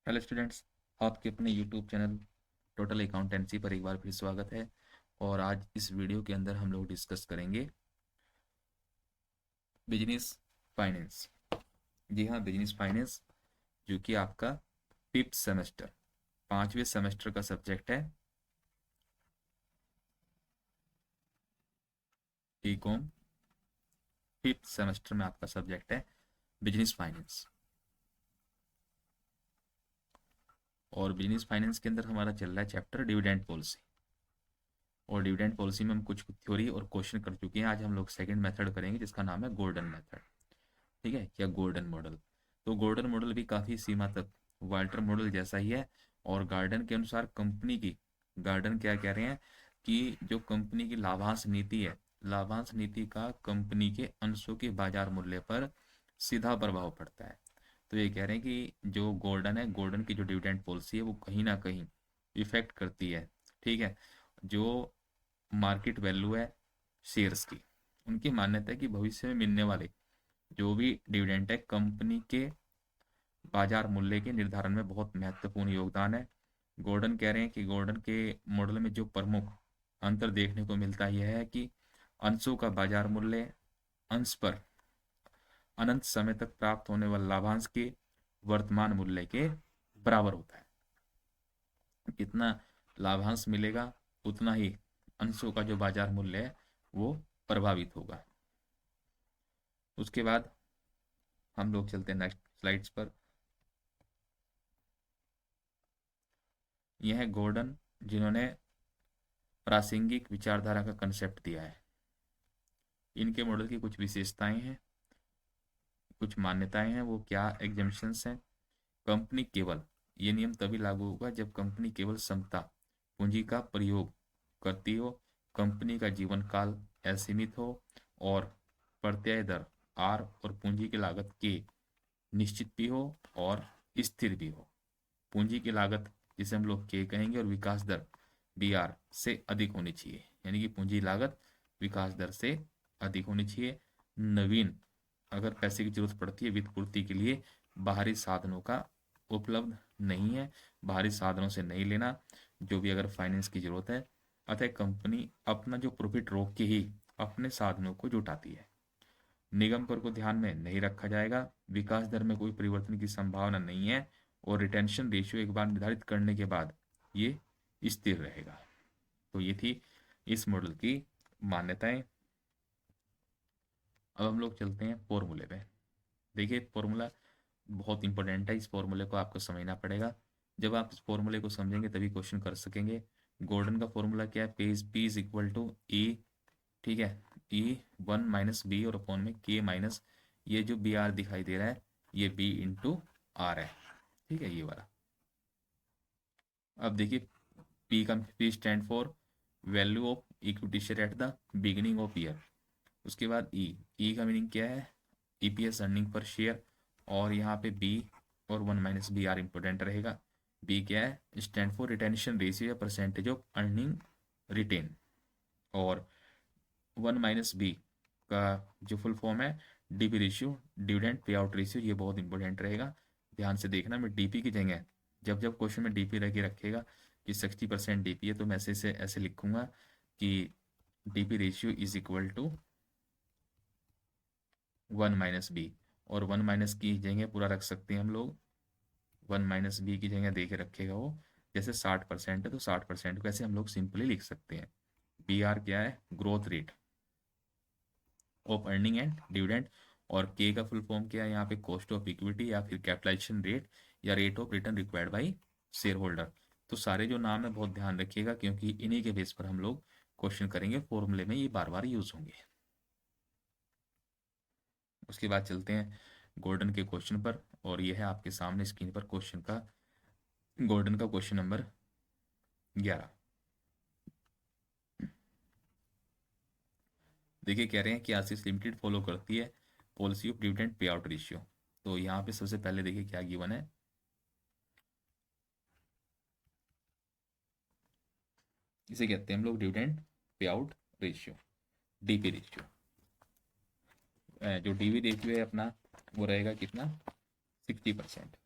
Hello students, आपके अपने YouTube channel total accountancy पर एक बार फिर स्वागत है। और आज इस वीडियो के अंदर हम लोग डिस्कस करेंगे बिजनेस फाइनेंस। जी हाँ, बिजनेस फाइनेंस, जो कि आपका फिफ्थ सेमेस्टर, पांचवें सेमेस्टर का सब्जेक्ट है। बीकॉम फिफ्थ सेमेस्टर में आपका सब्जेक्ट है बिजनेस फाइनेंस। और बिजनेस फाइनेंस के अंदर हमारा चल रहा है चैप्टर डिविडेंड पॉलिसी। और डिविडेंड पॉलिसी में हम कुछ थ्योरी और क्वेश्चन कर चुके हैं। आज हम लोग सेकंड मेथड करेंगे, जिसका नाम है गोल्डन मेथड। ठीक है, या गोल्डन मॉडल। तो गोल्डन मॉडल भी काफ़ी सीमा तक वाल्टर मॉडल जैसा ही है। और गार्डन के अनुसार कंपनी की, गार्डन क्या कह रहे हैं कि जो कंपनी की लाभांश नीति है, लाभांश नीति का कंपनी के अंशों के बाजार मूल्य पर सीधा प्रभाव पड़ता है। तो ये कह रहे हैं कि जो गोल्डन है, गोल्डन की जो डिविडेंड पॉलिसी है वो कहीं ना कहीं इफेक्ट करती है। ठीक है, जो मार्केट वैल्यू है शेयर्स की, उनकी मान्यता है कि भविष्य में मिलने वाले जो भी डिविडेंड है कंपनी के बाजार मूल्य के निर्धारण में बहुत महत्वपूर्ण योगदान है। गॉर्डन कह रहे हैं कि गॉर्डन के मॉडल में जो प्रमुख अंतर देखने को मिलता है यह है कि अंशों का बाजार मूल्य अंश पर अनंत समय तक प्राप्त होने वाले लाभांश के वर्तमान मूल्य के बराबर होता है। कितना लाभांश मिलेगा उतना ही अंशों का जो बाजार मूल्य है वो प्रभावित होगा। उसके बाद हम लोग चलते हैं नेक्स्ट स्लाइड्स पर। यह है गॉर्डन, जिन्होंने प्रासंगिक विचारधारा का कंसेप्ट दिया है। इनके मॉडल की कुछ विशेषताएं हैं, कुछ मान्यताएं हैं। वो क्या एग्जम्पशंस हैं? कंपनी केवल, ये नियम तभी लागू होगा जब कंपनी केवल समता पूंजी का प्रयोग करती हो, कंपनी का जीवन काल असीमित हो, और प्रत्यय दर आर और पूंजी की लागत के निश्चित भी हो और स्थिर भी हो। पूंजी की लागत, जिसे हम लोग के कहेंगे, और विकास दर बी आर से अधिक होनी चाहिए। यानी कि पूंजी लागत विकास दर से अधिक होनी चाहिए। नवीन, अगर पैसे की जरूरत पड़ती है वित्त पूर्ति के लिए, बाहरी साधनों का उपलब्ध नहीं है, बाहरी साधनों से नहीं लेना जो भी अगर फाइनेंस की जरूरत है। अतः कंपनी अपना जो प्रॉफिट रोक के ही अपने साधनों को जुटाती है। निगम कर को ध्यान में नहीं रखा जाएगा, विकास दर में कोई परिवर्तन की संभावना नहीं है, और रिटेंशन रेशियो एक बार निर्धारित करने के बाद ये स्थिर रहेगा। तो ये थी इस मॉडल की मान्यताएं। अब हम लोग चलते हैं फॉर्मूले पे। देखिए, फॉर्मूला बहुत इंपॉर्टेंट है, इस फॉर्मूले को आपको समझना पड़ेगा। जब आप इस फॉर्मूले को समझेंगे तभी क्वेश्चन कर सकेंगे। गॉर्डन का फॉर्मूला क्या है? पी इज इक्वल टू ई, ठीक है, ई वन माइनस बी, और अपॉन में के माइनस, ये जो बी आर दिखाई दे रहा है ये बी इंटू आर है। ठीक है, ये वाला। अब देखिए, P stand for value of equity share at the beginning of year. उसके बाद ई का मीनिंग क्या है? EPS, earning per share. और यहाँ पे बी और one minus b are important रहेगा। बी क्या है? स्टैंड फॉर रिटेंशन रेशियो या परसेंटेज ऑफ अर्निंग रिटेन। और वन माइनस बी का जो फुल फॉर्म है DP ratio, dividend pay out ratio, ये बहुत इंपॉर्टेंट रहेगा। ध्यान से देखना, मैं डीपी की जगह जब जब क्वेश्चन में डीपी रख के रखेगा कि 60% डीपी है, तो मैं ऐसे ऐसे लिखूंगा कि DP ratio is equal to one minus b. और वन माइनस की जगह पूरा रख सकते हैं हम लोग, वन माइनस बी की जगह दे के रखेगा वो। जैसे 60% है तो 60% को ऐसे हम लोग सिंपली लिख सकते हैं। बी आर क्या है? Growth rate of earning and dividend. और के का फुल फॉर्म क्या है यहाँ पे? कॉस्ट ऑफ इक्विटी, या फिर कैपिटलाइजेशन रेट, या rate of return required by share holder. तो सारे जो नाम है बहुत ध्यान रखिएगा, क्योंकि इन्हीं के बेस पर हम लोग क्वेश्चन करेंगे, फॉर्मूले में ये बार बार यूज होंगे। उसके बाद चलते हैं गोल्डन के क्वेश्चन पर। और यह है आपके सामने स्क्रीन पर क्वेश्चन का, गोल्डन का क्वेश्चन नंबर 11। देखिए, कह रहे हैं कि आशीष लिमिटेड फॉलो करती है policy of dividend pay out ratio. तो यहाँ पे सबसे पहले देखिए क्या गिवन है। इसे कहते हैं हम लोग dividend pay out ratio, DP ratio. जो डीवी रेशियो है अपना, वो रहेगा कितना? 60%।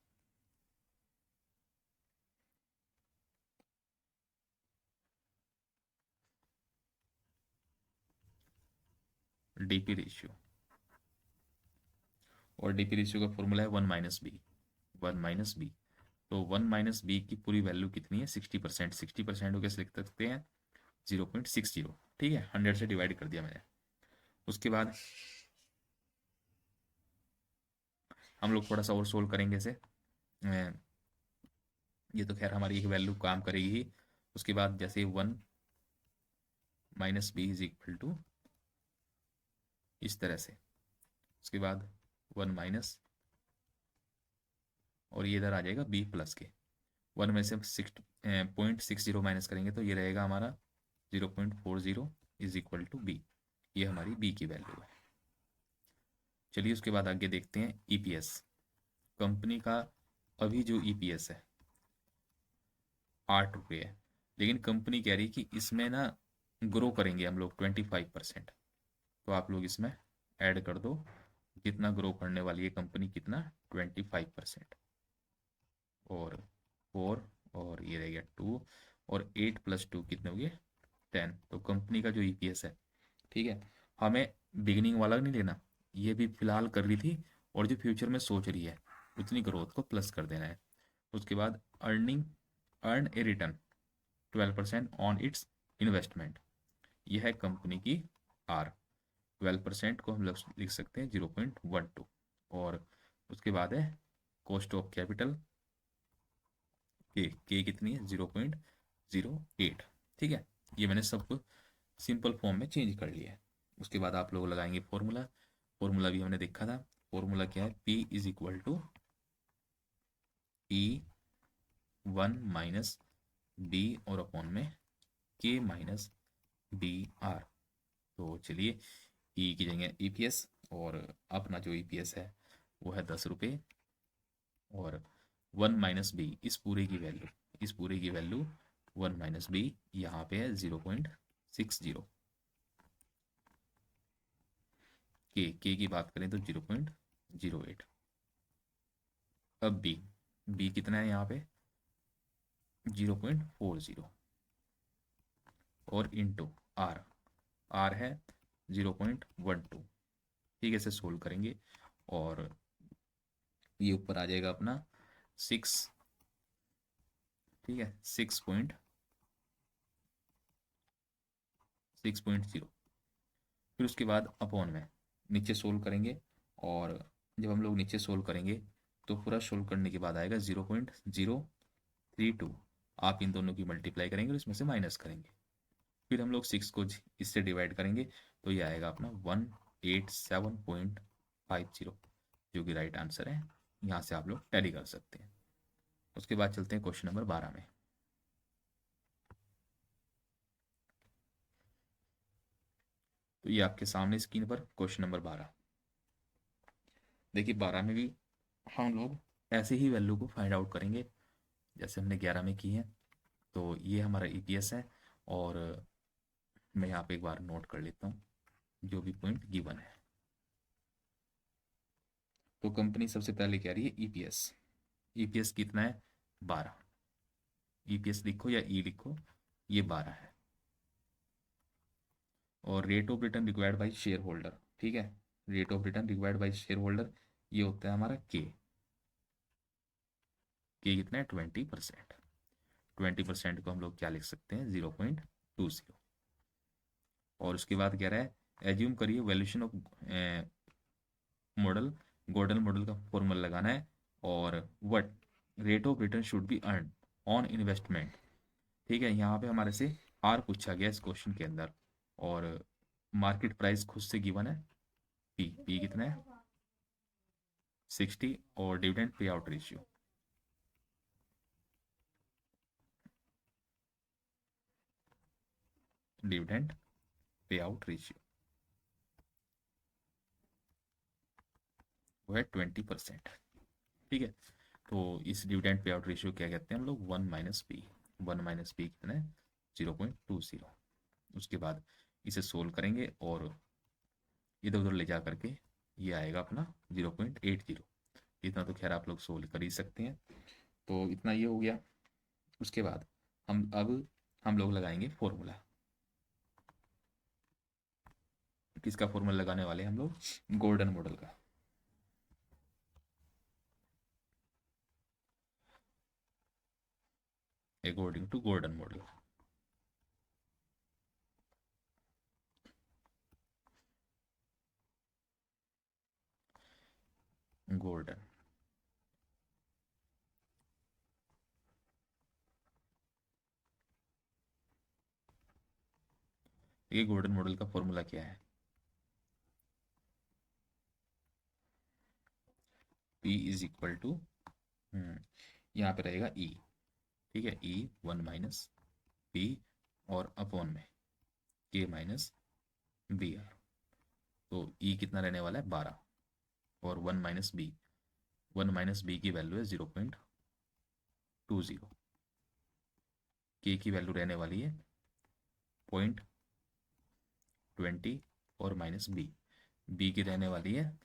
डीपी रेशियो, और डीपी रेशियो का फॉर्मूला है 1 - बी, 1 - बी। तो 1 - बी की पूरी वैल्यू कितनी है? 60%। 60% को कैसे लिख सकते हैं? 0.60। ठीक है, 100 से डिवाइड कर दिया मैंने। उसके बाद हम लोग थोड़ा सा और सोल्व करेंगे इसे। ये तो खैर हमारी एक वैल्यू काम करेगी ही। उसके बाद जैसे 1 - बी इज इक्वल टू इस तरह से, उसके बाद 1 - और ये इधर आ जाएगा बी प्लस के। 1 में से 0.60 माइनस करेंगे तो ये रहेगा हमारा 0.40 इज इक्वल टू बी। ये हमारी बी की वैल्यू है। चलिए उसके बाद आगे देखते हैं ईपीएस। कंपनी का अभी जो ईपीएस है 8 रुपये है, लेकिन कंपनी कह रही कि इसमें ना ग्रो करेंगे हम लोग 25%। तो आप लोग इसमें ऐड कर दो कितना ग्रो करने वाली है कंपनी, कितना? 25%। और 4, और ये रह गया 2, और 8 + 2 कितने हो गए? 10। तो कंपनी का जो ईपीएस है, ठीक है, हमें बिगिनिंग वाला नहीं लेना, ये भी फिलहाल कर रही थी और जो फ्यूचर में सोच रही है उतनी ग्रोथ को प्लस कर देना है। उसके बाद earn A return 12% on it's investment, यह है कंपनी की आर। 12% को हम लोग लिख सकते हैं 0.12। और उसके बाद है कॉस्ट ऑफ कैपिटल के कितनी है? 0.08। ठीक है, ये मैंने सबको सिंपल फॉर्म में चेंज कर लिया है। उसके बाद आप लोग लगाएंगे फॉर्मूला। फॉर्मूला भी हमने देखा था। फॉर्मूला क्या है? P is equal to E1 - b और अपॉन में K - बी आर। तो चलिए ई की जगह ईपीएस, और अपना जो ईपीएस है वो है 10 रुपये, और 1 - बी इस पूरे की वैल्यू, इस पूरे की वैल्यू 1 - बी यहाँ पे है 0.60। के की बात करें तो 0.08। अब बी कितना है यहाँ पे? 0.40, और इंटू आर है 0.12। ठीक है, इसे सोल्व करेंगे और ये ऊपर आ जाएगा अपना 6। ठीक है, 6.0। फिर उसके बाद अपॉन में नीचे सोल्व करेंगे, और जब हम लोग नीचे सोल्व करेंगे तो पूरा सोल्व करने के बाद आएगा 0.032। आप इन दोनों की मल्टीप्लाई करेंगे और इसमें से माइनस करेंगे। फिर हम लोग 6 को इससे डिवाइड करेंगे तो ये आएगा अपना 187.50, जो कि राइट आंसर है। यहाँ से आप लोग टैली कर सकते हैं। उसके बाद चलते हैं क्वेश्चन नंबर 12 में। तो ये आपके सामने स्क्रीन पर क्वेश्चन नंबर 12। देखिए 12 में भी हम लोग ऐसे ही वैल्यू को फाइंड आउट करेंगे जैसे हमने 11 में की है। तो ये हमारा ईपीएस है, और मैं यहाँ पे एक बार नोट कर लेता हूँ जो भी पॉइंट गिवन है। तो कंपनी सबसे पहले कह रही है ईपीएस। ईपीएस कितना है? 12। ईपीएस लिखो या ई लिखो, ये 12 है। और rate of return required by share holder, ठीक है, rate of return required by share holder ये होता है हमारा के कितना है? 20%। 20% को हम लोग क्या लिख सकते हैं? 0.20। और उसके बाद कह रहा है एज्यूम करिए valuation of model, Gordon model का फॉर्मूला लगाना है, और what rate of return should be earn on investment. ठीक है, यहाँ पे हमारे से आर पूछा गया इस क्वेश्चन के अंदर, और मार्केट प्राइस खुद से गिवन है पी कितना है? 60, और dividend pay out ratio, dividend pay out ratio वो है 20%। ठीक है, तो इस डिविडेंड पे आउट रेशियो क्या कहते हैं हम लोग? 1 - बी। 1 - बी कितना है? 0.20। उसके बाद इसे सोल्व करेंगे और इधर उधर ले जा करके ये आएगा अपना 0.80। इतना तो खैर आप लोग सोल्व कर ही सकते हैं। तो इतना ये हो गया। उसके बाद हम लोग लगाएंगे फॉर्मूला। किसका फॉर्मूला लगाने वाले हैं हम लोग, गोल्डन मॉडल का। According to golden model. Golden, ये गोल्डन मॉडल का फॉर्मूला क्या है, P इज इक्वल टू, यहाँ पे रहेगा E, ठीक है, E 1 माइनस P और अपॉन में K माइनस बी आर। तो E कितना रहने वाला है 12, और 1 माइनस बी, 1 माइनस बी की वैल्यू है 0.20, K की वैल्यू रहने वाली है 0.20 और माइनस बी की रहने वाली है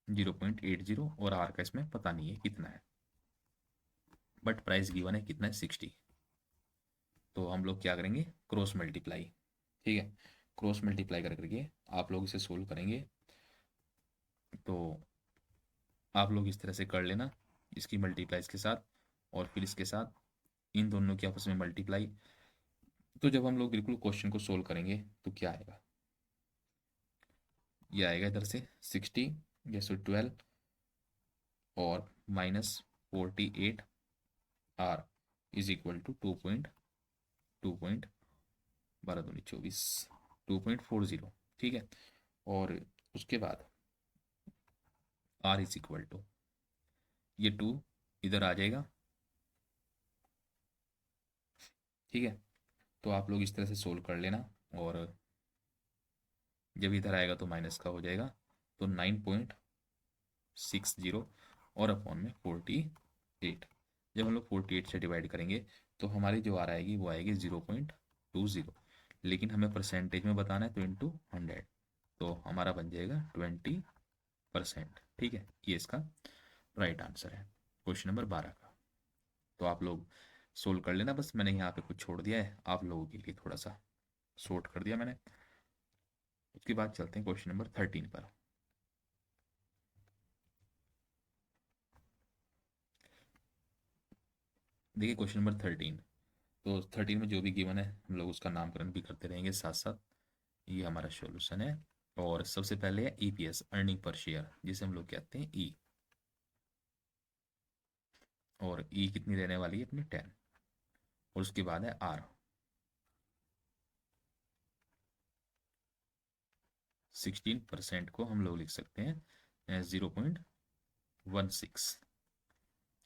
0.80, और आर का इसमें पता नहीं है कितना है, बट प्राइस गिवन है कितना है 60। तो हम लोग क्या करेंगे, क्रॉस मल्टीप्लाई, ठीक है, क्रॉस मल्टीप्लाई कर करके आप लोग इसे सोल्व करेंगे। तो आप लोग इस तरह से कर लेना, इसकी मल्टीप्लाई इसके साथ और फिर इसके साथ, इन दोनों की आपस में मल्टीप्लाई। तो जब हम लोग बिल्कुल क्वेश्चन को सोल्व करेंगे तो क्या आएगा, ये आएगा इधर से 60 या 12 और minus 48 r is equal to 2.24, 2.40, ठीक है। और उसके बाद आर इज इक्वल टू, ये 2 इधर आ जाएगा, ठीक है। तो आप लोग इस तरह से सोल्व कर लेना, और जब इधर आएगा तो माइनस का हो जाएगा, तो 9.60 और अपॉन में 48। जब हम लोग 48 से डिवाइड करेंगे तो हमारी जो आर आएगी वो आएगी 0.20, लेकिन हमें परसेंटेज में बताना है तो इंटू 100, तो हमारा बन जाएगा 20%, ठीक है। ये इसका राइट आंसर है क्वेश्चन नंबर 12 का। तो आप लोग सोल्व कर लेना, बस मैंने यहाँ पे कुछ छोड़ दिया है आप लोगों के लिए, थोड़ा सा शॉर्ट कर दिया मैंने। उसके बाद चलते हैं क्वेश्चन नंबर 13 पर। देखिए क्वेश्चन नंबर 13, तो 13 में जो भी गिवन है हम लोग उसका नामकरण भी करते रहेंगे साथ साथ। ये हमारा सॉल्यूशन है, और सबसे पहले है ईपीएस, अर्निंग पर शेयर, जिसे हम लोग कहते हैं ई, और ई कितनी रहने वाली है अपनी 10, और उसके बाद है आर, 16% को हम लोग लिख सकते हैं 0.16,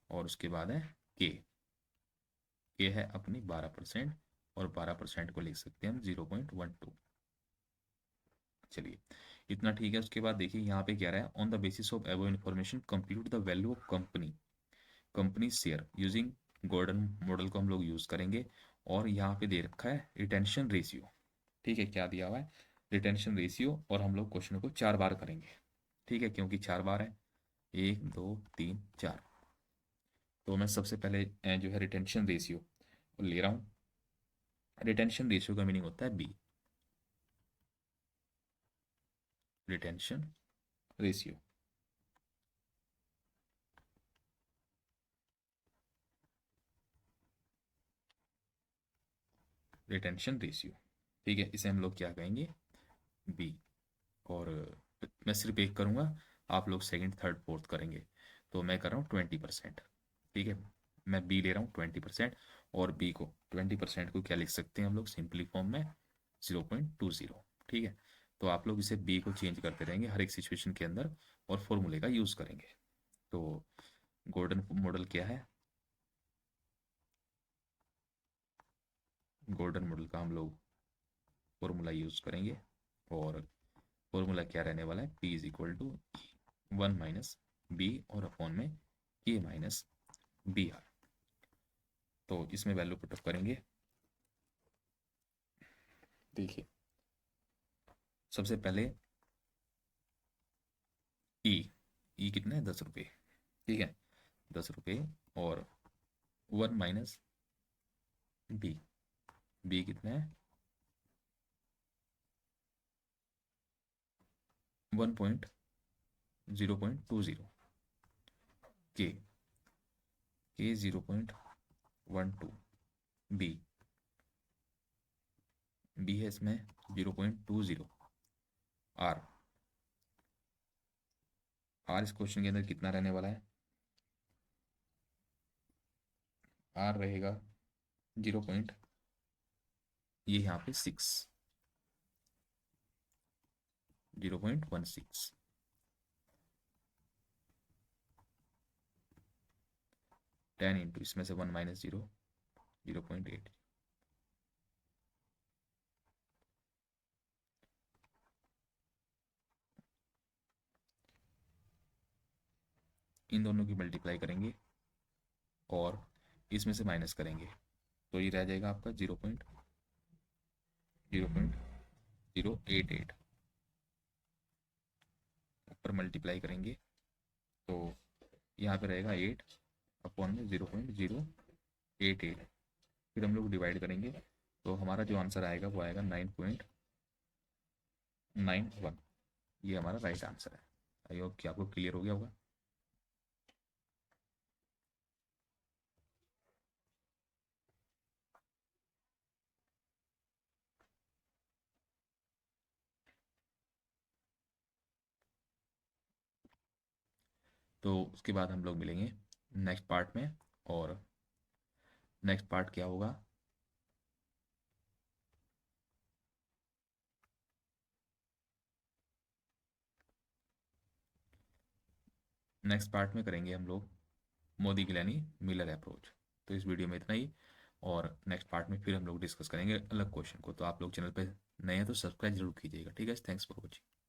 और उसके बाद है के है अपनी 12%, और 12% को लिख सकते हैं हम 0.12। चलिए इतना ठीक है। उसके बाद देखिए यहाँ पे क्या रहा है, on the basis of above information compute the value of company share using Gordon model को हम लोग यूज करेंगे। और यहाँ पे दे रखा है रिटेंशन रेशियो, ठीक है, क्या दिया हुआ है रिटेंशन रेशियो, और हम लोग क्वेश्चन को 4 बार करेंगे, ठीक है, क्योंकि 4 बार है, 1 2 3 4। तो मैं सबसे पहले जो है रिटेंशन रेशियो ले रहा हूँ। रिटेंशन रेशियो का मीनिंग होता है b, retention ratio, retention ratio, ठीक है, इसे हम लोग क्या कहेंगे, बी। और मैं सिर्फ एक करूँगा, आप लोग सेकंड थर्ड फोर्थ करेंगे। तो मैं कर रहा हूँ 20%, ठीक है, मैं बी ले रहा हूँ 20%, और बी को 20% को क्या लिख सकते हैं हम लोग सिंपली फॉर्म में 0.20, ठीक है। तो आप लोग इसे बी को चेंज करते रहेंगे हर एक सिचुएशन के अंदर, और फॉर्मूले का यूज़ करेंगे। तो गोल्डन मॉडल क्या है, गोल्डन मॉडल का हम लोग फॉर्मूला यूज़ करेंगे, और फॉर्मूला क्या रहने वाला है, P is equal to 1 minus b और अपॉन में के माइनस बी आर। तो इसमें वैल्यू पुटअप करेंगे। देखिए सबसे पहले ई, ई कितना है 10 रुपये, ठीक है, 10 रुपये, और 1 माइनस बी, बी कितना है 1.0.20 के 0.12 बी है इसमें 0.20 आर इस क्वेश्चन के अंदर कितना रहने वाला है? आर रहेगा 0. ये यहाँ पे 0.16 10 इंटू इसमें से 1 माइनस 0.8 इन दोनों की मल्टीप्लाई करेंगे और इसमें से माइनस करेंगे तो ये रह जाएगा आपका 0.088 ऊपर मल्टीप्लाई करेंगे तो यहाँ पे रहेगा 8 अपॉन में 0.088 फिर हम लोग डिवाइड करेंगे तो हमारा जो आंसर आएगा वो आएगा 9.91। ये हमारा राइट आंसर है। आई होप कि आपको क्लियर हो गया होगा। तो उसके बाद हम लोग मिलेंगे नेक्स्ट पार्ट में। और नेक्स्ट पार्ट क्या होगा? नेक्स्ट पार्ट में करेंगे हम लोग मोदी-गिलानी मिलर अप्रोच। तो इस वीडियो में इतना ही और नेक्स्ट पार्ट में फिर हम लोग डिस्कस करेंगे अलग क्वेश्चन को। तो आप लोग चैनल पे नए हैं तो सब्सक्राइब जरूर कीजिएगा। ठीक है, थैंक्स फॉर वॉचिंग।